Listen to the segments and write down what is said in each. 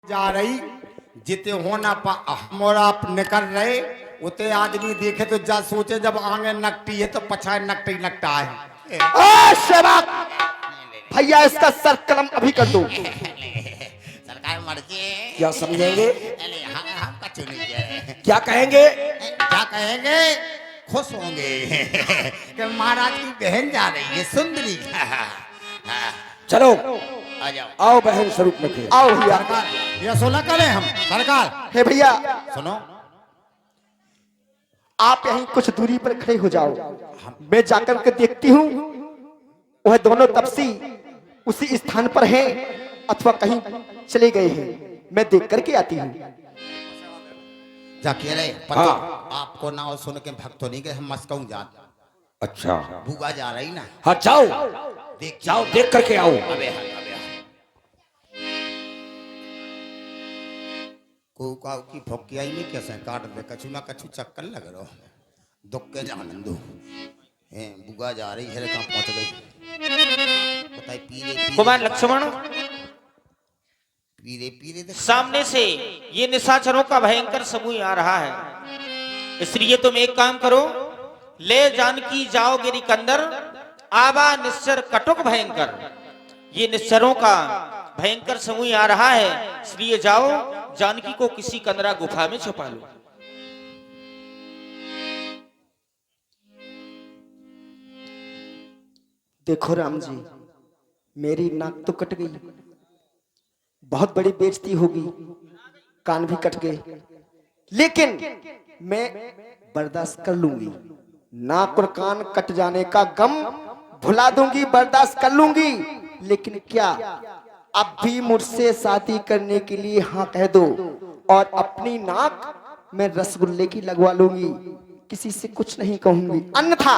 जा रही जिते होना हमारा आप निकल रहे उते आदमी देखे तो जा सोचे जब आगे नकटी है तो पछाए नकटी नकटा है। भैया इसका सर कलम अभी कर दो। सरकार मर्जी क्या समझेंगे? हम कछु नहीं कह रहे। क्या कहेंगे? क्या कहेंगे? खुश होंगे कि महाराज की बहन जा रही है सुंदरी। चलो आ जाओ। आओ बहन स्वरूप में आओ भैया। ये सुना करें हम सरकार। हे भैया सुनो आप यहीं कुछ दूरी पर खड़े हो जाओ, मैं जाकर के देखती हूँ वह दोनों तपसी उसी स्थान पर हैं अथवा कहीं चले गए हैं, मैं देख करके आती हूँ। जाके रहे पता आपको ना सुन के भक्त नहीं गए हम मस्कऊ जा। अच्छा बुआ जा रही ना। हाँ जाओ जाओ देख करके आओ। अबे को की भोकिया ही नहीं कैसे काट दे कछु ना कछु चक्कर लग रहा दुख के जानंदू है बुआ जा रही है कहाँ पहुंच गई बताई पीले कुमार लक्ष्मण पीले पीले सामने से ये निशाचरों का भयंकर समूह आ रहा है, इसलिए तुम एक काम करो, ले जानकी जाओ गिरी कंदर आवा निश्चर कटुक भयंकर। ये निश्चरों का भयंकर समूह आ रहा है, इसलिए जाओ जानकी को किसी कंदरा गुफा में छुपा लो। देखो राम जी मेरी नाक तो कट गई, बहुत बड़ी बेइज्जती होगी, कान भी कट गए, लेकिन मैं बर्दाश्त कर लूंगी। नाक और कान कट जाने का गम भुला दूंगी, बर्दाश्त कर लूंगी, लेकिन क्या अब भी मुझसे शादी करने के लिए हाँ कह दो और अपनी नाक मैं रसगुल्ले की लगवा लूंगी, किसी से कुछ नहीं कहूंगी। अन्यथा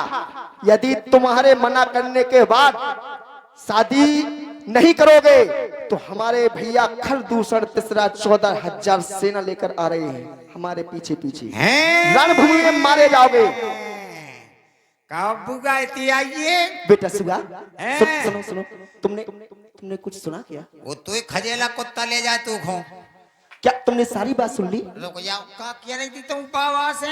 यदि तुम्हारे मना करने के बाद शादी नहीं करोगे तो हमारे भैया खरदूषण तीसरा 14,000 सेना लेकर आ रहे हैं हमारे पीछे पीछे, रणभूमि में मारे जाओगे। कब बुआ इतनी आइए बेटा सुगा सुनो सुनो, तुमने कुछ सुना क्या? वो तो एक खजेला कुत्ता ले जाए तू खो। क्या तुमने सारी बात सुन ली? रुक जाओ क्या कह रही थी तुम पावा से?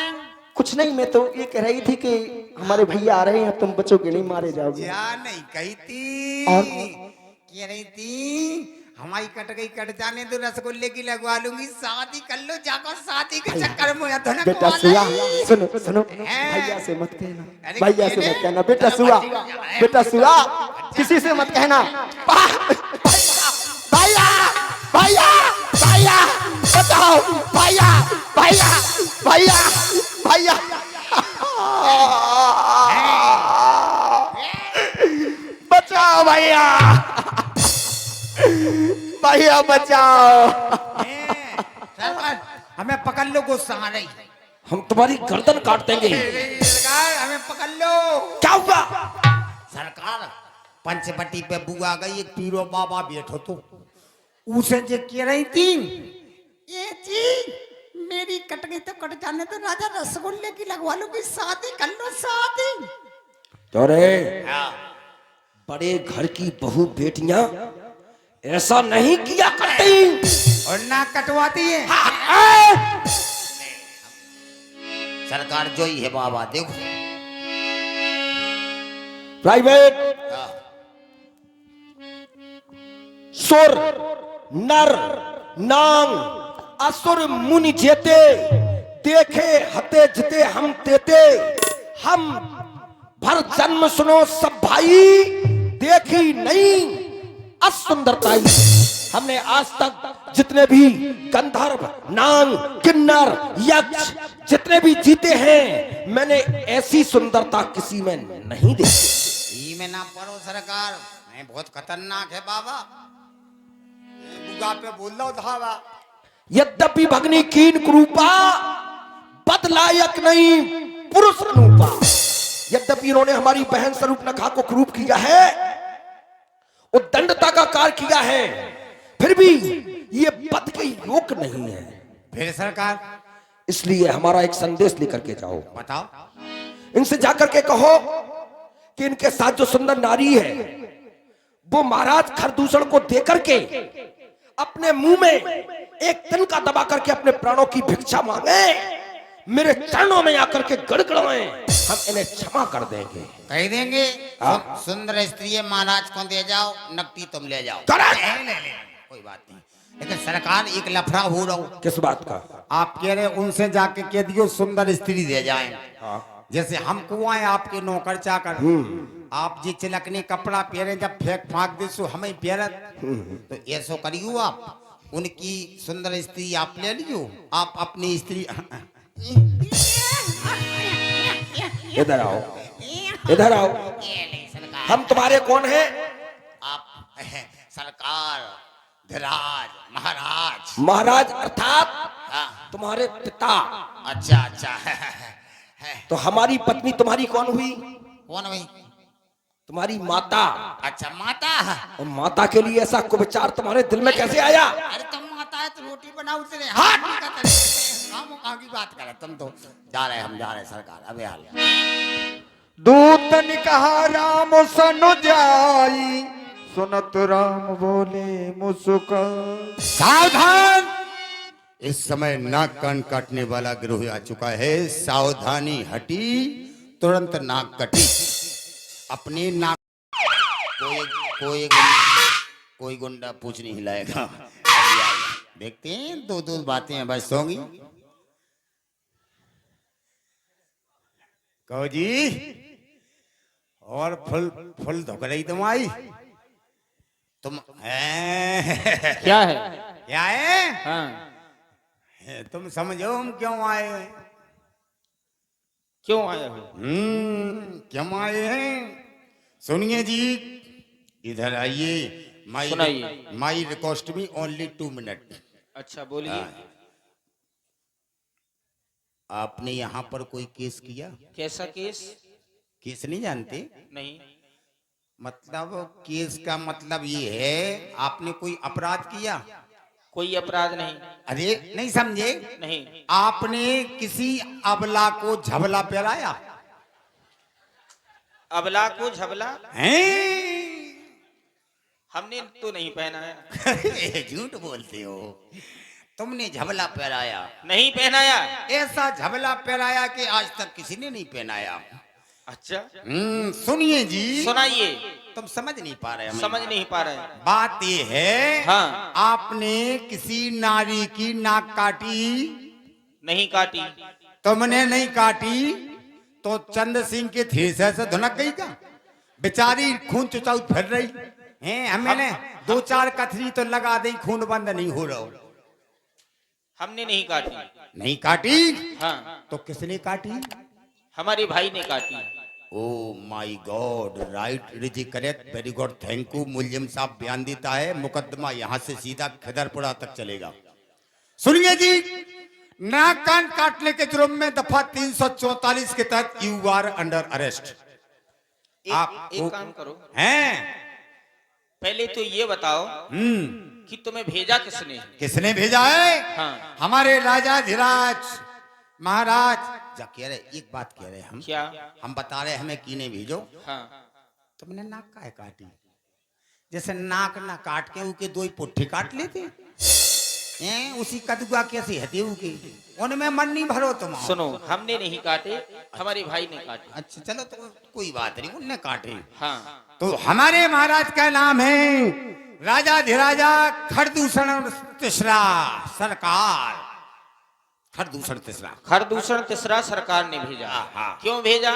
कुछ नहीं, मैं तो ये कह रही थी कि हमारे भैया आ रहे हैं, तुम बचोगे नहीं, मारे जाओगे। क्या नहीं कही थी? और कह रही थी हमारी कट गई, कट जाने दो, रसगुल्ले की लगवा लूंगी, शादी कर लो जाकर, शादी के चक्कर में बेटा सुआ सुनो सुनो, भैया से मत कहना, भैया से मत कहना, बेटा सुआ, बेटा सुआ किसी से मत कहना। भैया भैया भैया बताओ, भैया भैया भैया भैया बचाओ भैया, भैया बचाओ। हमें पकड़ लो, गुस्सा आ रही, हम तुम्हारी गर्दन काट देंगे। सरकार हमें पकड़ लो। क्या हुआ? सरकार पंचपट्टी पे बुआ गई, एक पीरो बाबा बैठो तो उसे जो कह रही थी ये जी मेरी कट गई तो कट जाने तो राजा रसगुल्ले की लगवा लो कि शादी कर लो, शादी। तो रे बड़े घर की बहू बेटियां ऐसा नहीं किया करती और ना कटवाती है। सरकार जो ही है बाबा देखो प्राइवेट सुर नर नांग असुर मुनि जेते देखे हते जिते हम तेते, हम भर जन्म सुनो सब भाई देखी नहीं असुंदरताई। हमने आज तक जितने भी गंधर्व नांग किन्नर यक्ष जितने भी जीते हैं, मैंने ऐसी सुंदरता किसी में नहीं देखी। में ना पढ़ो सरकार, मैं बहुत खतरनाक है बाबा, बुगा पे बोल लो धावा। यद्यपि भगनी कीन कुरूपा बदलायक नहीं पुरुष अनुपा। यद्यपि इन्होंने हमारी बहन स्वरूप नखा को क्रूप किया है, उद्दंडता का कार्य किया है, फिर भी ये पद के योग नहीं है। फिर सरकार इसलिए हमारा एक संदेश लेकर के जाओ। बताओ। इनसे जाकर के कहो कि इनके साथ जो सुंदर नारी है वो महाराज खरदूषण को देकर के अपने मुंह में एक तिनका दबा करके अपने प्राणों की भिक्षा मांगे, मेरे चरणों में आकर के गड़गड़ाएं, हम इन्हें क्षमा कर देंगे। कह देंगे हाँ। सुंदर स्त्री है, महाराज को दे जाओ, नकटी तुम ले जाओ। Correct। ले, कोई बात नहीं। लेकिन सरकार एक लफड़ा हो रहा हो, किस बात का? आप कह रहे उनसे जाके कह दियो सुंदर स्त्री दे जाए। हाँ। जैसे हमको आए आपके नौकर चाकर, आप जी चिलकनी कपड़ा पहरे, जब फेंक फाक दे सो हमें पहरत, तो ऐसो करियो आप, उनकी सुंदर स्त्री आप ले लियो, आप अपनी स्त्री इधर आओ, इधर आओ। हम तुम्हारे कौन हैं? आप सरकार, धीराज, महाराज। महाराज अर्थात हाँ। तुम्हारे पिता। अच्छा अच्छा तो हमारी पत्नी तुम्हारी कौन हुई? कौन भाई? तुम्हारी माता। अच्छा माता। और माता के लिए ऐसा कुविचार तुम्हारे दिल में कैसे आया? अरे तुम माता है तो रोटी बनाओ तेरे हाथ कहाँ की बात करे तुम तो। जा रहे हम जा रहे सरकार, अबे हाल दूत ने कहा राम सनु जाई, सुनत राम बोले मुस्का। सावधान, इस समय नाक कान काटने वाला गिरोह आ चुका है। सावधानी हटी, तुरंत नाक कटी। अपने नाक कोई गुंडा पूछ नहीं हिलाएगा। अभी आएगा। देखते हैं दो दो बातें बस होंगी। कहो जी, और फुल फुल धोक रही तुम आई, तुम क्या है? क्या है? हाँ। तुम समझो हम क्यों आए हैं? क्यों आए हो? क्यों आए हैं? सुनिए जी, इधर आइए। सुनाइए। My request me only 2 minute. अच्छा बोलिए। आपने यहाँ पर कोई केस किया? कैसा केस? केस नहीं जानते? नहीं। मतलब केस का मतलब ये है आपने कोई अपराध किया? कोई अपराध नहीं। अरे नहीं समझे? नहीं। आपने किसी अबला को झबला पिलाया? अबला को झबला हैं? हमने तो नहीं पहनाया। झूठ बोलते हो, तुमने झबला पहनाया। नहीं पहनाया। ऐसा झबला पहनाया कि आज तक किसी ने नहीं पहनाया। अच्छा सुनिए जी, सुनाइए। तुम समझ नहीं पा रहे हमें। समझ नहीं पा रहे। बात ये है, हाँ। आपने किसी नारी की नाक काटी? नहीं काटी। तुमने नहीं काटी तो चंद सिंह के थ्रेसर से धुनक गई क्या? बेचारी खून चुचाऊ फिर रही है। हमें 2-4 कथरी तो लगा दी, खून बंद नहीं हो रहा। हमने नहीं काटी। नहीं काटी? हाँ। तो किसने काटी? हमारे भाई ने काटी। Oh my God, right, it is correct, very good, thank you. मुलजिम साहब बयान देता है, मुकदमा यहाँ से सीधा खदरपुरा तक चलेगा। सुनिए जी, नाक कान काटने के जुर्म में दफा 344 के तहत यू आर अंडर अरेस्ट। एक काम करो, हैं? पहले तो ये बताओ कि तुम्हें भेजा किसने? किसने भेजा है? हाँ। हमारे राजा धीराज महाराज। जा कह रहे, एक बात कह रहे हम। क्या? हम बता रहे हमें कीने भेजो। हाँ। तुमने नाक काहे काटी? जैसे नाक ना काट के उके 2 पुट्ठी काट लेते हैं, उसी कदुआ कैसे हते उके, उनमें मन नहीं भरो तुम। सुनो, हमने नहीं काटे, हमारे भाई ने काटे। अच्छा चलो, तो कोई बात नहीं, उनने काटे। हाँ। तो हमारे महाराज का नाम है राजा धीराजा खरदूषण तीसरा सरकार। खरदूषण तीसरा। खरदूषण तीसरा सरकार ने भेजा। हाँ। क्यों भेजा?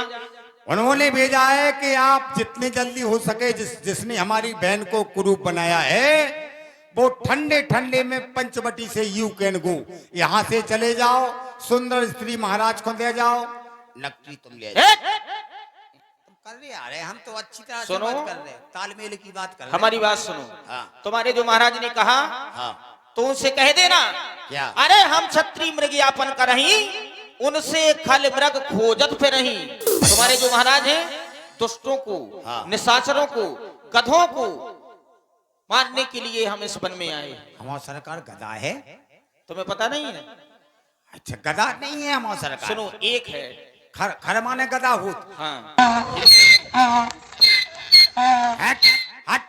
उन्होंने भेजा है कि आप जितने जल्दी हो सके, जिसने हमारी बहन को कुरूप बनाया है, वो ठंडे ठंडे में पंचवटी से यू कैन गो, यहाँ से चले जाओ, सुंदर स्त्री महाराज को ले जाओ, नकली तुम ले जाओ। तुम कर रहे आ रहे, हम तो अच्छी तरह से सुनो, बात कर रहे, तालमेल की बात कर रहे। हमारी बात सुनो। हाँ। तुम्हारे जो महाराज ने कहा, हाँ। तो उनसे कह देना। क्या? अरे हम क्षत्रिय मृग यापन करही, उनसे खल मृग खोजत फिरही। तुम्हारे जो महाराज हैं, दुष्टों को, हाँ। निशाचरों को, गधों को मारने के लिए हम इस वन में आए। हमारा सरकार गधा है? तुम्हें पता नहीं है? अच्छा, गधा नहीं है हमारा सरकार। सुनो, एक है। खर माने गधा हो। हाँ। हट हट।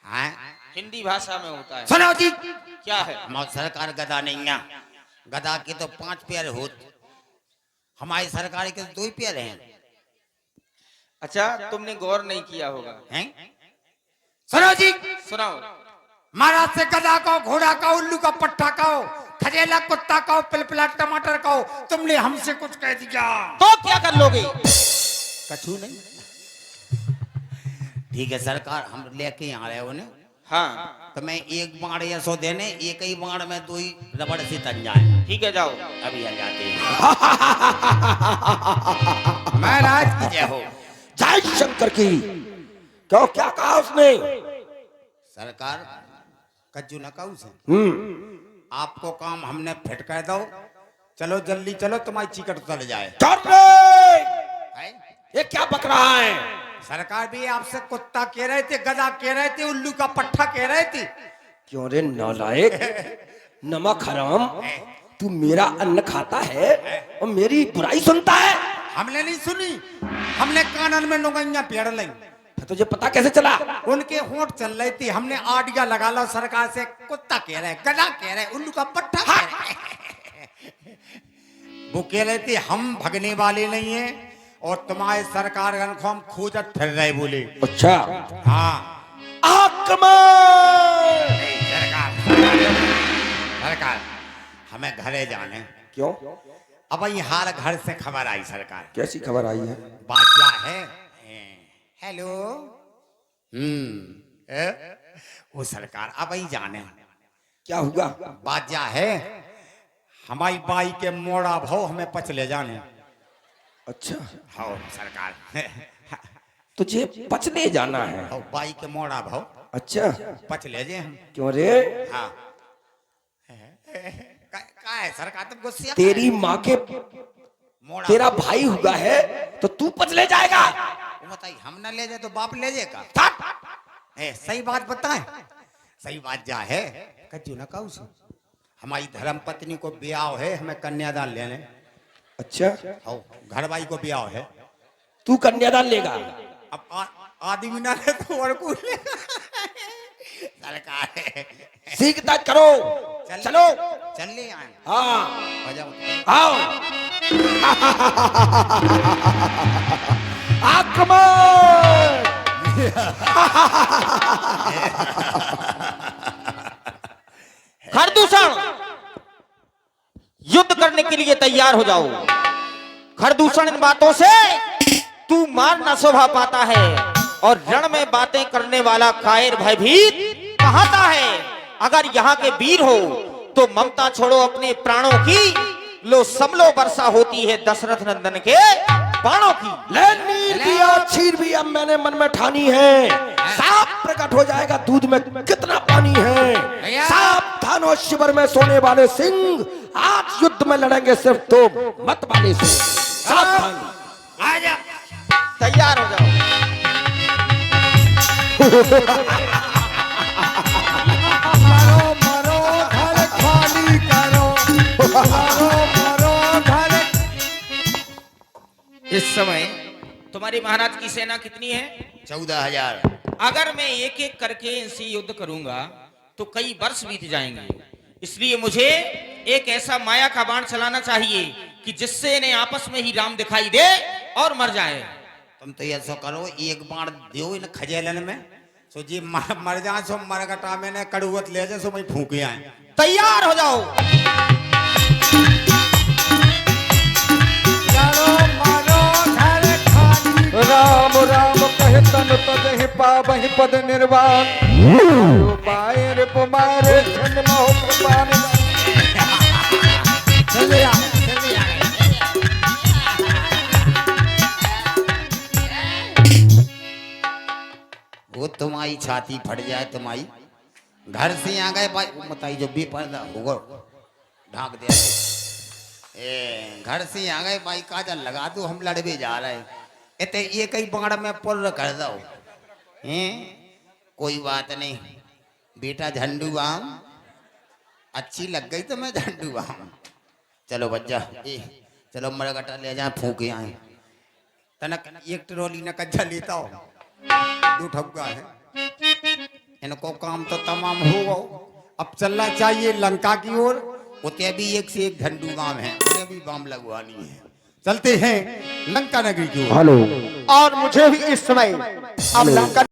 हाँ, हिंदी भाषा में होता है। सुनो जी, क्या है? हमारी सरकार गधा नहीं है। गधा के तो 5 पैर होते, हमारी सरकार के तो 2 ही पैर हैं। अच्छा, तुमने गौर नहीं किया होगा। हैं? सुनो जी, सुनाओ। महाराज से गधा कहो, घोड़ा कहो, उल्लू का पट्टा कहो, खजेला कुत्ता कहो, पिलपिला टमाटर कहो, तुमने हमसे कुछ कह दिया तो क्या कर लोगे? कछु नहीं। ठीक है सरकार, हम लेके आ रहे हो ने, हाँ तो मैं एक बाण या सो देने, एक ही बाण में 2 ही रबड़ से तन जाए। ठीक है, जाओ। अभी आ जाते हैं। महाराज की जय हो। जय शंकर की। क्यों, क्या कहा उसने? सरकार कज्जू न कहू से आपको आपको काम हमने फिट कर दो, चलो जल्दी चलो, तुम्हारी चिकट चल जाए। चल रे! है? ये क्या बक रहा है? सरकार भी आपसे कुत्ता कह रहे थे, गधा कह रहे थे, उल्लू का पट्टा कह रहे थे। क्यों रे नालायक, नमक हराम, तू मेरा अन्न खाता है और मेरी बुराई सुनता है। हमने नहीं सुनी, हमने कानन में नुगैया पेड़ ली। तुझे पता कैसे चला? उनके होंठ चल रही थी, हमने आडिया लगा लो सरकार से, कुत्ता कह रहे, गधा कह रहे, उल्लू का पट्टा कह रहे। वो कह रहे थे हम भगने वाले नहीं हैं और तुम्हारे सरकार को हम खोजत फिर रहे बोले। अच्छा, हाँ आक्रमण! सरकार हमें घरे जाने। क्यों? अब ये हाल घर से खबर आई सरकार। कैसी खबर आई है? बात क्या है? हेलो। वो सरकार अब ही जाने। क्या हुआ? बात क्या है, हमारी बाई के मोड़ा भाव हमें पच ले जाने। अच्छा, हाँ सरकार। तुझे पचने जाना है? हाँ, बाई के मोड़ा भाव अच्छा, पच ले जे हम। क्यों रे? हाँ का है सरकार, तुम गुस्से? तेरी माँ के मोड़ा तेरा भाई हुआ है तो तू पचले जाएगा? बताइए, हम न ले जाए तो बाप ले जाएगा? सही बात बताए, सही बात जा है। कच्चू न कहू से हमारी धर्म पत्नी को ब्याह है, हमें कन्यादान लेने। अच्छा, हो घर भाई को ब्याह है, तू कन्यादान लेगा? अब आदमी ना ले तो और को ले। सरकार सीखता करो। चलो चल ले आए। हाँ, बजाओ। आओ। आक्रमण! खरदूषण, युद्ध करने के लिए तैयार हो जाओ। खरदूषण, इन बातों से तू मार ना शोभा पाता है और रण में बातें करने वाला कायर भयभीत कहाता है। अगर यहाँ के वीर हो तो ममता छोड़ो अपने प्राणों की, लो समलो वर्षा होती है दशरथ नंदन के बाणों की। ले नील की आछीर भी अब मैंने मन में ठानी है, साफ प्रकट हो जाएगा दूध में कितना पानी है। सावधान हो शिविर में सोने वाले सिंह, आज युद्ध में लड़ेंगे सिर्फ तो मत वाले सिंह। सावधान। आजा। तैयार हो जाओ। मरो मरो घर खाली करो, मरो मरो घर। इस समय तुम्हारी महाराज की सेना कितनी है? 14,000। अगर मैं एक एक करके इनसे युद्ध करूंगा तो कई वर्ष बीत जाएंगे, इसलिए मुझे एक ऐसा माया का बाण चलाना चाहिए कि जिससे इन्हें आपस में ही राम दिखाई दे और मर जाए। तुम तो ऐसा करो, एक बाण दो इन खजेलन में, सो जी मर जा, सो मरगटा में ने कड़ुवत ले जा, सो मैं फूके आए। तैयार हो जाओ। मरो मरो घर खाली। राम राम कहे तन तजहि पावहि पद निर्वाण, पाए पुमारे जन्म हो कृपान। जल्दी आ, जल्दी आ। वो तुम्हारी छाती फट जाए, तुम्हारी घर से आ गए भाई, बताइए जो बेपर्दा होगा ढाक दे। घर से आ गए भाई, काजल लगा दो, हम लड़वे जा रहे हैं, इतने एक ही बाण में पुर कर दो। कोई बात नहीं बेटा, झंडू आम अच्छी लग गई तो मैं झंडू आम। चलो बच्चा, चलो मरगटा ले जाए, फूके आए। तनक एक ट्रॉली न कज्जा लेता हो, दो ठुग्गा है इनको काम तो तमाम हो गो। अब चलना चाहिए लंका की ओर। उते भी एक से एक झंडू बाम है, उन्हें भी बाम लगवानी है। चलते हैं लंका नगरी की ओर। और मुझे भी इस समय अब लंका